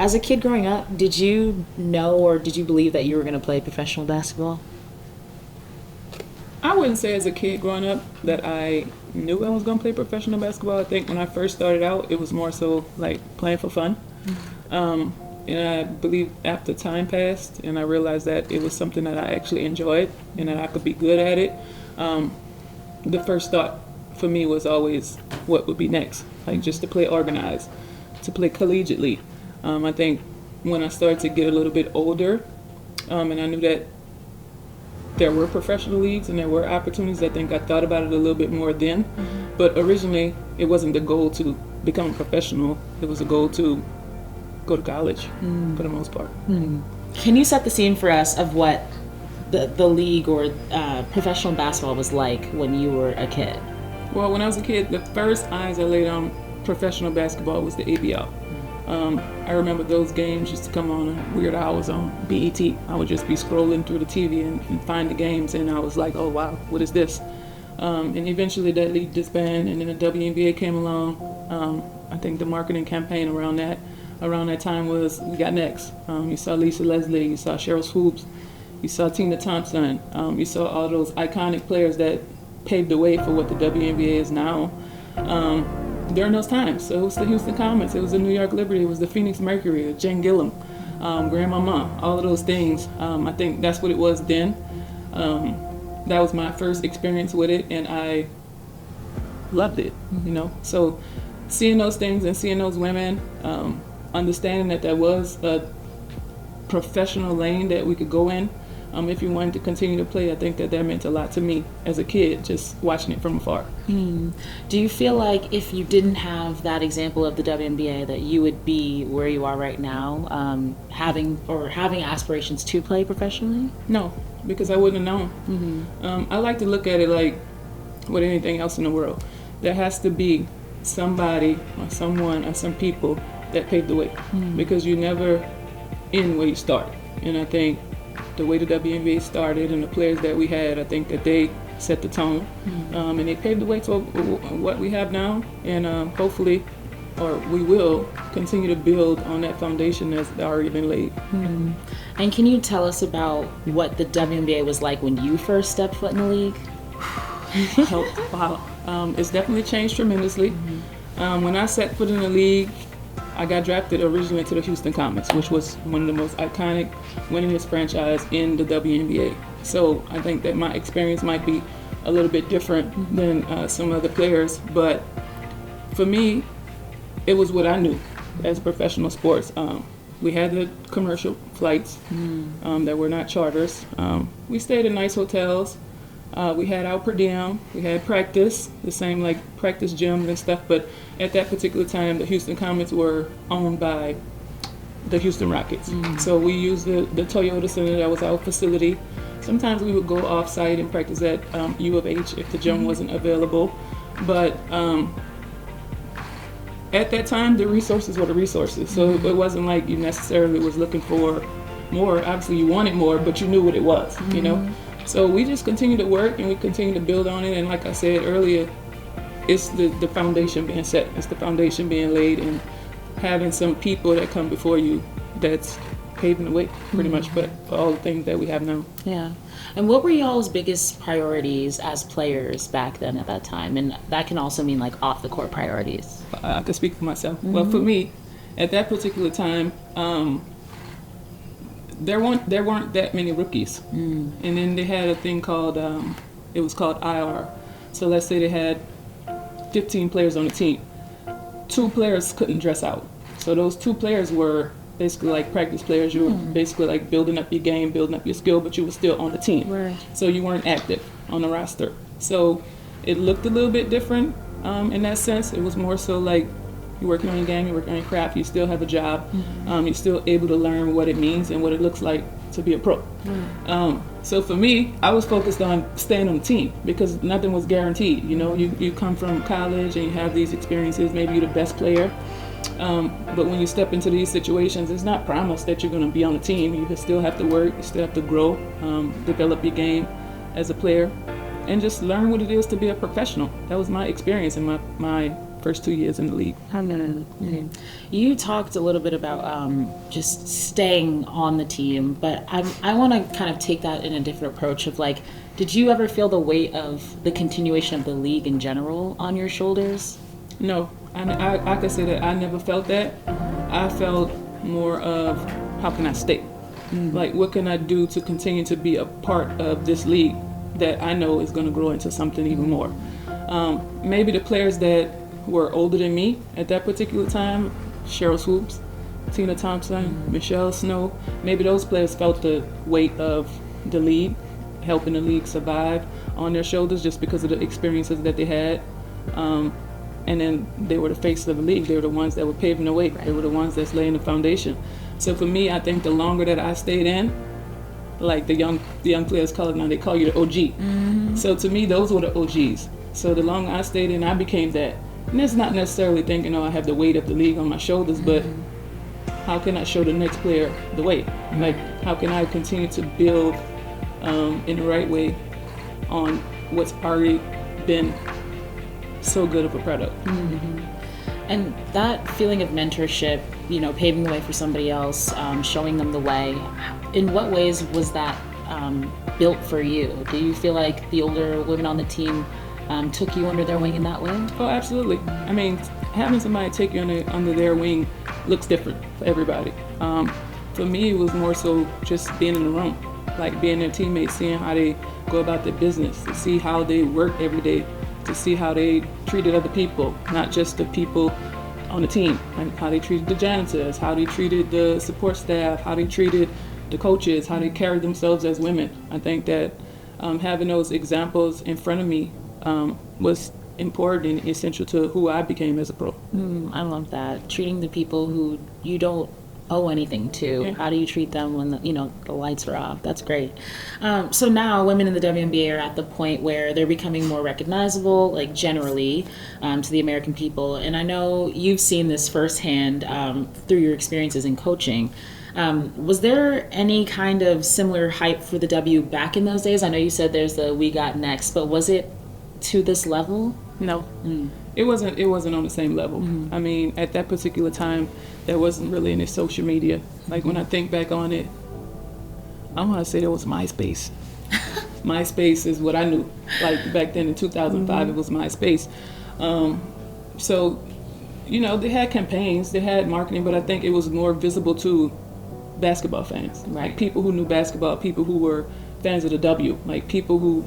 As a kid growing up, did you know or did you believe that you were going to play professional basketball? I wouldn't say as a kid growing up that I knew I was going to play professional basketball. I think when I first started out, it was more so like playing for fun. And I believe after time passed and I realized that it was something that I actually enjoyed and that I could be good at it, the first thought for me was always what would be next, like just to play organized, to play collegiately. I think when I started to get a little bit older and I knew that there were professional leagues and there were opportunities, I think I thought about it a little bit more then. But originally, it wasn't the goal to become a professional. It was a goal to go to college for the most part. Can you set the scene for us of what the league or professional basketball was like when you were a kid? Well, when I was a kid, the first eyes I laid on professional basketball was the ABL. I remember those games used to come on at weird hours on BET. I would just be scrolling through the TV and find the games, and I was like, oh wow, what is this? And eventually that league disbanded, and then the WNBA came along. I think the marketing campaign around that time was We Got Next. You saw Lisa Leslie, you saw Cheryl Swoops, you saw Tina Thompson, you saw all those iconic players that paved the way for what the WNBA is now. During those times, so it was the Houston Comets, it was the New York Liberty, it was the Phoenix Mercury, the Jen Gillum, Grandmama, all of those things. I think that's what it was then. That was my first experience with it, and I loved it, you know. So seeing those things and seeing those women, understanding that there was a professional lane that we could go in if you wanted to continue to play, I think that meant a lot to me as a kid, just watching it from afar. Do you feel like if you didn't have that example of the WNBA that you would be where you are right now, having aspirations to play professionally? No, because I wouldn't have known. I like to look at it like with anything else in the world. There has to be somebody or someone or some people that paved the way, because you never end where you start. And I think the way the WNBA started and the players that we had, I think that they set the tone, and they paved the way to what we have now, and hopefully, or we will, continue to build on that foundation that's already been laid. And can you tell us about what the WNBA was like when you first stepped foot in the league? Wow. It's definitely changed tremendously. When I set foot in the league, I got drafted originally to the Houston Comets, which was one of the most iconic, winningest franchise in the WNBA. So I think that my experience might be a little bit different than some other players, but for me, it was what I knew as professional sports. We had the commercial flights that were not charters. We stayed in nice hotels. We had our per diem, we had practice, the same like practice gyms and stuff, but at that particular time, the Houston Comets were owned by the Houston Rockets. So we used the Toyota Center, that was our facility. Sometimes we would go off-site and practice at U of H if the gym wasn't available. But at that time, the resources were the resources. So it wasn't like you necessarily was looking for more. Obviously, you wanted more, but you knew what it was, you know? So we just continue to work and we continue to build on it. And like I said earlier, it's the foundation being set. It's the foundation being laid, and having some people that come before you that's paving the way pretty much for all the things that we have now. Yeah. And what were y'all's biggest priorities as players back then at that time? And that can also mean like off the court priorities. I could speak for myself. Well, for me, at that particular time, there weren't that many rookies, and then they had a thing called it was called IR. So let's say they had 15 players on the team. 2 players couldn't dress out. So those 2 players were basically like practice players. You were basically like building up your game, building up your skill, but you were still on the team. Right. So you weren't active on the roster. So it looked a little bit different in that sense. It was more so like you're working on your game, you're working on your craft, you still have a job, you're still able to learn what it means and what it looks like to be a pro. So for me, I was focused on staying on the team because nothing was guaranteed. You know, you come from college and you have these experiences, maybe you're the best player, but when you step into these situations, it's not promised that you're going to be on the team. You still have to work, you still have to grow, develop your game as a player, and just learn what it is to be a professional. That was my experience and my first 2 years in the league. You talked a little bit about just staying on the team, but I want to kind of take that in a different approach of like, did you ever feel the weight of the continuation of the league in general on your shoulders? No, I could say that I never felt that. I felt more of, how can I stay? Like, what can I do to continue to be a part of this league that I know is going to grow into something even more? Maybe the players that were older than me at that particular time, Cheryl Swoops, Tina Thompson, Michelle Snow, maybe those players felt the weight of the league, helping the league survive on their shoulders just because of the experiences that they had. And then they were the face of the league. They were the ones that were paving the way. They were the ones that's laying the foundation. So for me, I think the longer that I stayed in, like the young players call it now, they call you the OG. So to me, those were the OGs. So the longer I stayed in, I became that. And that's not necessarily thinking, I have the weight of the league on my shoulders, but how can I show the next player the way? Like, how can I continue to build in the right way on what's already been so good of a product? And that feeling of mentorship, paving the way for somebody else, showing them the way, in what ways was that built for you? Do you feel like the older women on the team took you under their wing in that way? Oh, absolutely. I mean, having somebody take you under their wing looks different for everybody. For me, it was more so just being in the room, like being their teammates, seeing how they go about their business, to see how they work every day, to see how they treated other people, not just the people on the team, like how they treated the janitors, how they treated the support staff, how they treated the coaches, how they carried themselves as women. I think that having those examples in front of me was important and essential to who I became as a pro. I love that. Treating the people who you don't owe anything to. Yeah. How do you treat them when the lights are off? That's great. So now women in the WNBA are at the point where they're becoming more recognizable, like generally, to the American people. And I know you've seen this firsthand through your experiences in coaching. Was there any kind of similar hype for the W back in those days? I know you said there's the We Got Next, but was it to this level? No, it wasn't on the same level. I mean, at that particular time, there wasn't really any social media. Like when I think back on it, I want to say there was MySpace. MySpace is what I knew. Like back then in 2005, it was MySpace. So, they had campaigns, they had marketing, but I think it was more visible to basketball fans. Like people who knew basketball, people who were fans of the W, like people who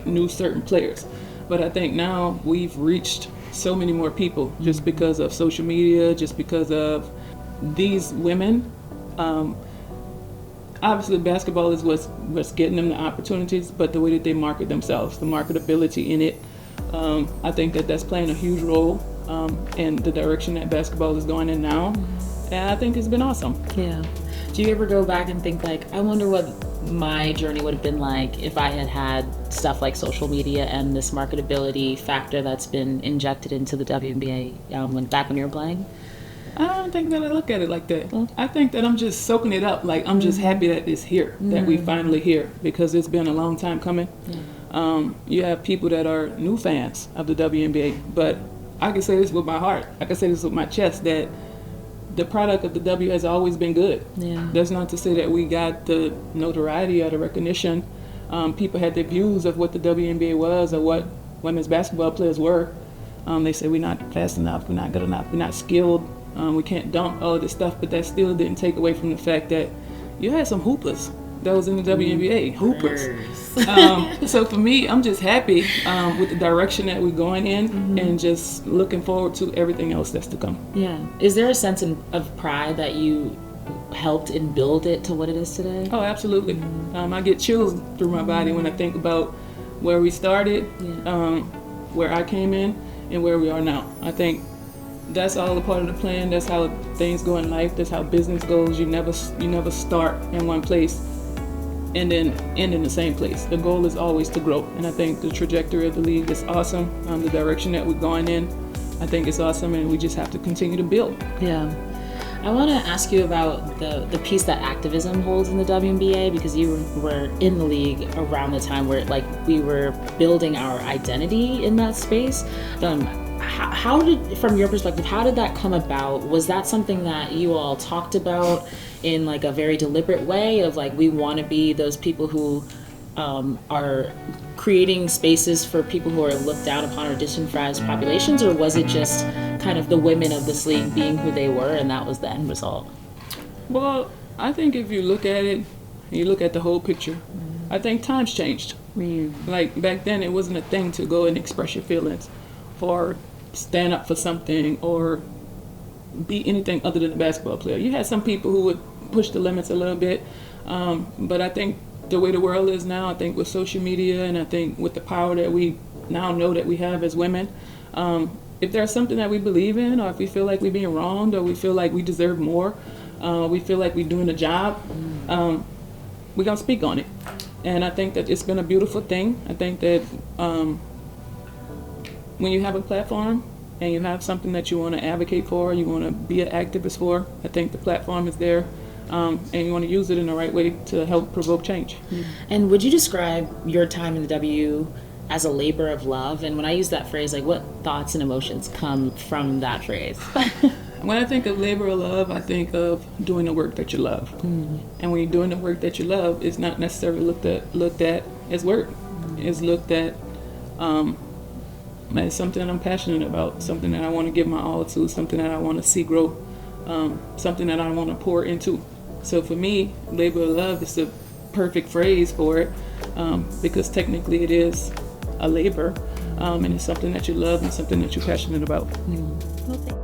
knew certain players. But I think now we've reached so many more people just because of social media, just because of these women. Obviously basketball is what's getting them the opportunities, but the way that they market themselves, the marketability in it, I think that's playing a huge role in the direction that basketball is going in now. And I think it's been awesome. Yeah. Do you ever go back and think I wonder what my journey would have been like if I had stuff like social media and this marketability factor that's been injected into the WNBA back when you were playing? I don't think that I look at it like that. I think that I'm just soaking it up. Like I'm just happy that it's here, that we finally here, because it's been a long time coming. You have people that are new fans of the WNBA, but I can say this with my heart. I can say this with my chest, that the product of the W has always been good. Yeah. That's not to say that we got the notoriety or the recognition. People had their views of what the WNBA was or what women's basketball players were. They say we're not fast enough, we're not good enough, we're not skilled, we can't dunk, all of this stuff, but that still didn't take away from the fact that you had some hoopers that was in the WNBA. Hoopers. So for me, I'm just happy with the direction that we're going in and just looking forward to everything else that's to come. Yeah. Is there a sense of pride that you helped and build it to what it is today? Oh, absolutely. I get chills through my body when I think about where we started, where I came in, and where we are now. I think that's all a part of the plan. That's how things go in life. That's how business goes. You never start in one place and then end in the same place. The goal is always to grow, and I think the trajectory of the league is awesome. The direction that we're going in, I think it's awesome, and we just have to continue to build. Yeah. I want to ask you about the piece that activism holds in the WNBA, because you were in the league around the time where we were building our identity in that space. how did, from your perspective, how did that come about? Was that something that you all talked about in like a very deliberate way of like, we want to be those people who are creating spaces for people who are looked down upon or disenfranchised populations, or was it just kind of the women of this league being who they were and that was the end result? Well, I think if you look at it, you look at the whole picture, I think times changed. Like back then, it wasn't a thing to go and express your feelings or stand up for something or be anything other than a basketball player. You had some people who would push the limits a little bit, but I think the way the world is now, I think with social media and I think with the power that we now know that we have as women, if there's something that we believe in, or if we feel like we're being wronged, or we feel like we deserve more, we feel like we're doing a job, we're going to speak on it. And I think that it's been a beautiful thing. I think that when you have a platform and you have something that you want to advocate for, you want to be an activist for, I think the platform is there. And you want to use it in the right way to help provoke change. And would you describe your time in the W as a labor of love? And when I use that phrase, like what thoughts and emotions come from that phrase? When I think of labor of love, I think of doing the work that you love. And when you're doing the work that you love, it's not necessarily looked at as work. It's looked at as something that I'm passionate about, something that I want to give my all to, something that I want to see grow, something that I want to pour into. So for me, labor of love is the perfect phrase for it, because technically it is a labor, and it's something that you love and something that you're passionate about. Well,